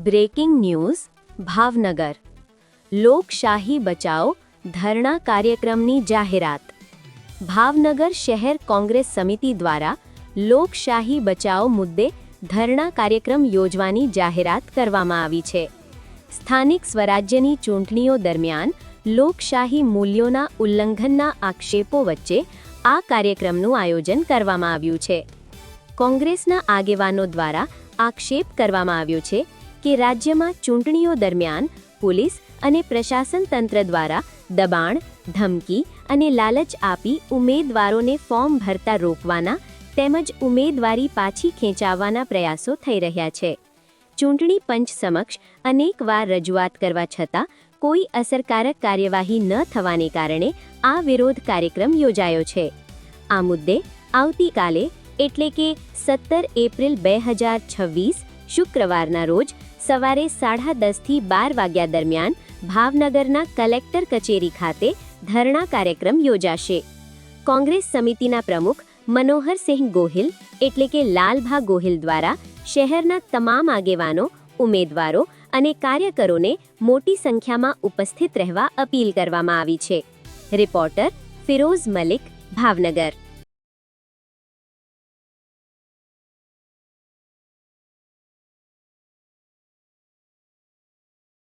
Breaking news Bhavnagar લોકશાહી બચાઓ ધરણા કાર્યક્રમની જાહેરાત ભાવનગર શહેર કોંગ્રેસ સમિતિ દ્વારા લોકશાહી બચાઓ મુદ્દે ધરણા કાર્યક્રમ યોજવાની જાહેરાત કરવામાં આવી છે। સ્થાનિક સ્વરાજ્યની ચૂંટણીઓ દરમિયાન લોકશાહી મૂલ્યોના ઉલ્લંઘનના આક્ષેપો વચ્ચે આ કાર્યક્રમનું આયોજન કરવામાં આવ્યું છે। કોંગ્રેસના આગેવાનો દ્વારા આક્ષેપ કરવામાં આવ્યો છે કે રાજ્યમાં ચૂંટણીઓ દરમિયાન પોલીસ અને પ્રશાસન તંત્ર દ્વારા દબાણ, ધમકી અને લાલચ આપી ઉમેદવારોને ફોર્મ ભરતા રોકવાના તેમજ ઉમેદવારી પાછી ખેંચાવવાના પ્રયાસો થઈ રહ્યા છે। ચૂંટણી પંચ સમક્ષ અનેકવાર રજૂઆત કરવા છતાં કોઈ અસરકારક કાર્યવાહી ન થવાને કારણે આ વિરોધ કાર્યક્રમ યોજાયો છે। આ મુદ્દે આવતીકાલે એટલે કે 17 એપ્રિલ 2026 શુક્રવારના રોજ સવારે 10:30 થી 12 વાગ્યા દરમિયાન ભાવનગરના કલેક્ટર કચેરી ખાતે ધરણા કાર્યક્રમ યોજાશે। કોંગ્રેસ સમિતિના પ્રમુખ મનોહરસિંહ ગોહિલ એટલે કે લાલભા ગોહિલ દ્વારા શહેરના તમામ આગેવાનો, ઉમેદવારો અને કાર્યકરોને મોટી સંખ્યામાં ઉપસ્થિત રહેવા અપીલ કરવામાં આવી છે। રિપોર્ટર ફિરોઝ મલિક, ભાવનગર।